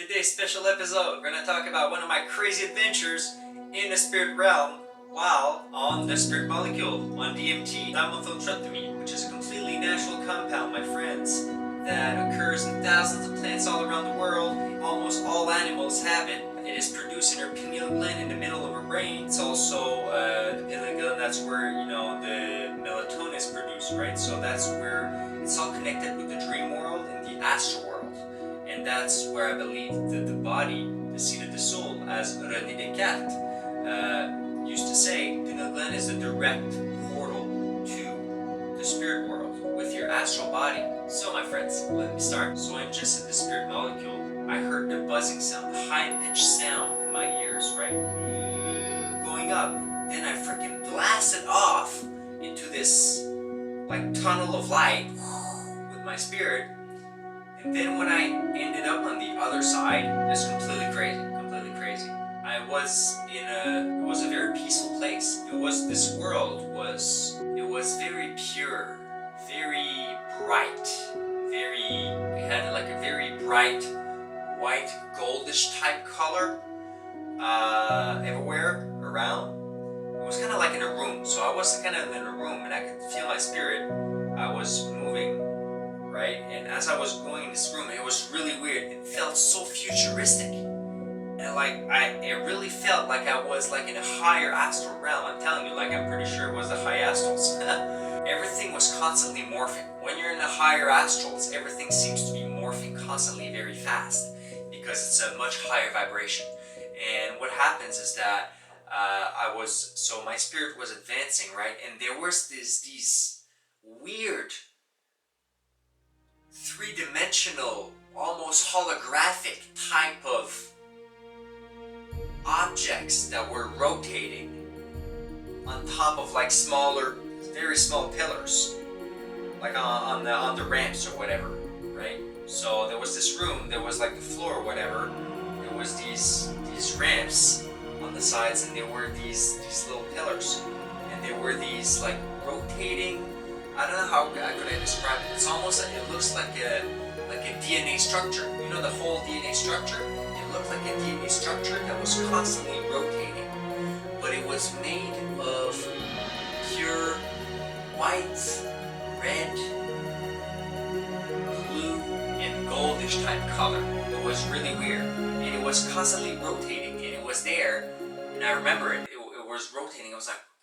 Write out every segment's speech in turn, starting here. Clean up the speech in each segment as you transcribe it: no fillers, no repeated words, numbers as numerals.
Today's special episode, we're going to talk about one of my crazy adventures in the spirit realm while on the spirit molecule, on DMT, dimethyltryptamine, which is a completely natural compound, my friends, that occurs in thousands of plants all around the world. Almost all animals have it. It is produced in our pineal gland in the middle of our brain. It's also the pineal gland, that's where, the melatonin is produced, right? So that's where it's all connected with the dream world and the astral world. And that's where I believe that the body, the seat of the soul, as René Descartes used to say, pineal gland is a direct portal to the spirit world with your astral body. So my friends, let me start. So I ingested the spirit molecule. I heard the buzzing sound, the high-pitched sound in my ears, right? Going up. Then I freaking blasted off into this like tunnel of light with my spirit. And then when I ended up on the other side, it's completely crazy. It was a very peaceful place. This world was very pure, very bright, we had like a very bright, white, goldish type color, everywhere around. It was kind of like in a room, so I was kind of in a room and I could feel my spirit. I was moving, right? And as I was going in this room, it was really weird. It felt so futuristic. And it really felt like I was like in a higher astral realm. I'm telling you, I'm pretty sure it was the high astrals. Everything was constantly morphing. When you're in the higher astrals, everything seems to be morphing constantly very fast because it's a much higher vibration. And what happens is that my spirit was advancing, right? And there was these weird three-dimensional, almost holographic type of objects that were rotating on top of smaller, very small pillars, on the ramps or whatever, right? So there was this room, there was the floor or whatever, there was these ramps on the sides, and there were these little pillars, and there were these rotating. I don't know how could I describe it. It's almost it looks like a DNA structure. You know the whole DNA structure? It looked like a DNA structure that was constantly rotating. But it was made of pure white, red, blue, and goldish type color. It was really weird. And it was constantly rotating, and it was there. And I remember it was rotating.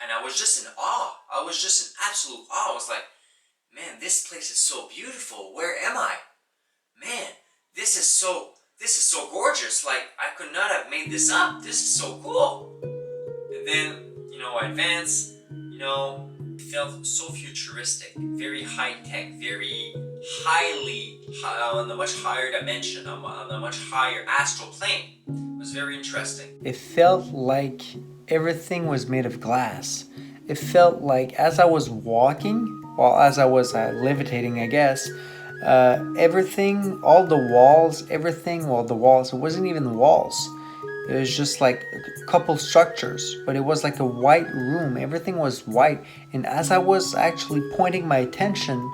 And I was just in awe. I was just in absolute awe. I was like, man, this place is so beautiful. Where am I? Man, this is so gorgeous. I could not have made this up. This is so cool. And then, I advanced, it felt so futuristic, very high tech, very on a much higher dimension, on a much higher astral plane. It was very interesting. It felt like everything was made of glass. It felt like as I was walking, as I was levitating, I guess, everything, all the walls, it wasn't even walls. It was just a couple structures, but it was like a white room. Everything was white. And as I was actually pointing my attention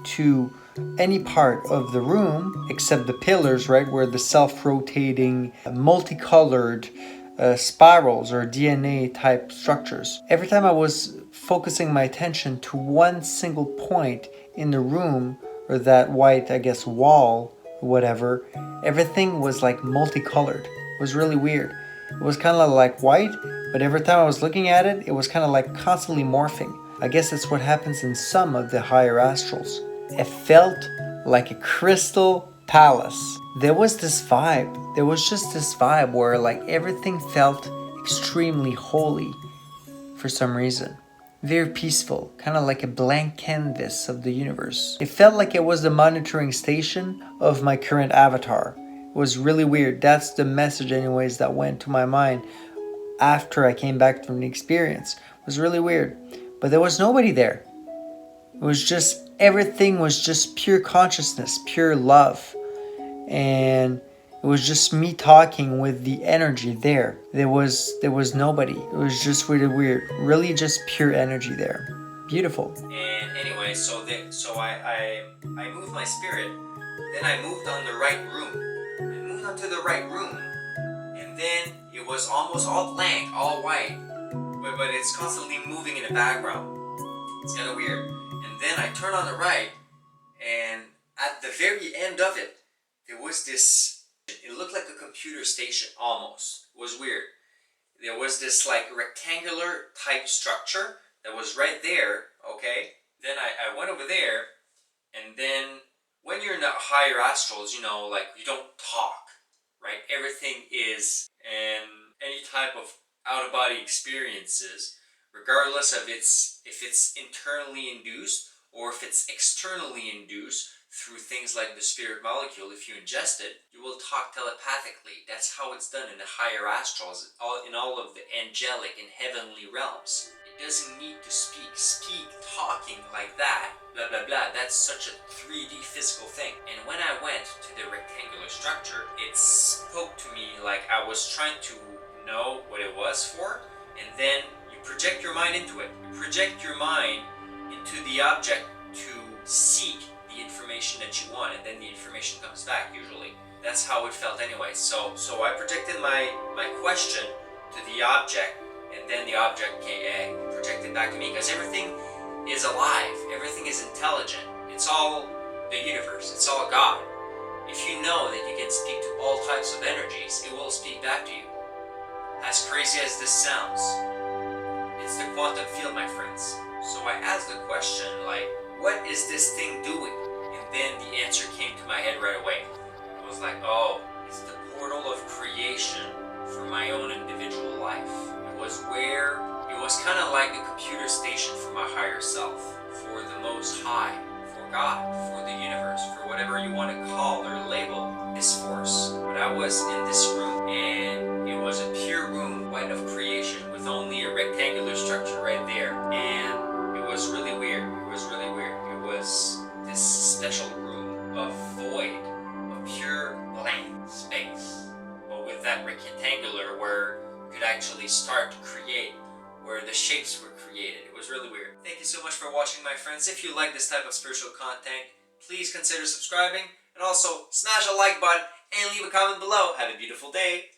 to any part of the room, except the pillars, right, where the self-rotating, multicolored spirals or DNA type structures. Every time I was focusing my attention to one single point in the room, or that white, I guess, wall, or whatever, everything was multicolored. It was really weird. It was kind of like white, but every time I was looking at it, it was kind of constantly morphing. I guess that's what happens in some of the higher astrals. It felt like a crystal palace. There was this vibe. There was just this vibe where everything felt extremely holy for some reason. Very peaceful, kind of like a blank canvas of the universe. It felt like it was the monitoring station of my current avatar. It was really weird. That's the message anyways that went to my mind after I came back from the experience. It was really weird. But there was nobody there. It was just, everything was just pure consciousness, pure love. And it was just me talking with the energy there. There was nobody. It was just really weird. Really just pure energy there. Beautiful. And anyway, so I moved my spirit. Then I moved on the right room. onto the right room, and then it was almost all blank, all white, but it's constantly moving in the background. It's kind of weird. And then I turn on the right, and at the very end of it, there was this, it looked like a computer station, almost. It was weird. There was this like rectangular type structure that was right there, okay? Then I went over there, and then when you're in the higher astrals, you know, like you don't talk, right? Everything is, and any type of out-of-body experiences, regardless of if it's internally induced or if it's externally induced through things like the spirit molecule, if you ingest it, you will talk telepathically. That's how it's done in the higher astrals, in all of the angelic and heavenly realms. It doesn't need to speak talking like that, blah blah blah. That's such a 3D physical thing. And when I went to the rectangular structure, it spoke to me like I was trying to know what it was for, and then you project your mind into it. You project your mind into the object to seek the information that you want, and then the information comes back usually. That's how it felt anyway. So I projected my question to the object, and then the object projected back to me, because everything is alive, everything is intelligent. It's all the universe, it's all God. If you know that you can speak to all types of energies, it will speak back to you. As crazy as this sounds, it's the quantum field, my friends. So I asked the question, like, what is this thing doing? And then the answer came to my head right away. It was like, oh, it's the portal of creation for my own individual life. It was kind of like a computer station for my higher self, for the Most High, for God, for the universe, for whatever you want to call or label this force. But I was in this room, and it was a pure room, white of creation, with only a rectangular structure right there. And it was really weird. It was really weird. It was this special room of void, of pure blank space, but with that rectangular where you could actually start to create, where the shapes were created. It was really weird. Thank you so much for watching, my friends. If you like this type of spiritual content, please consider subscribing, and also smash a like button and leave a comment below. Have a beautiful day.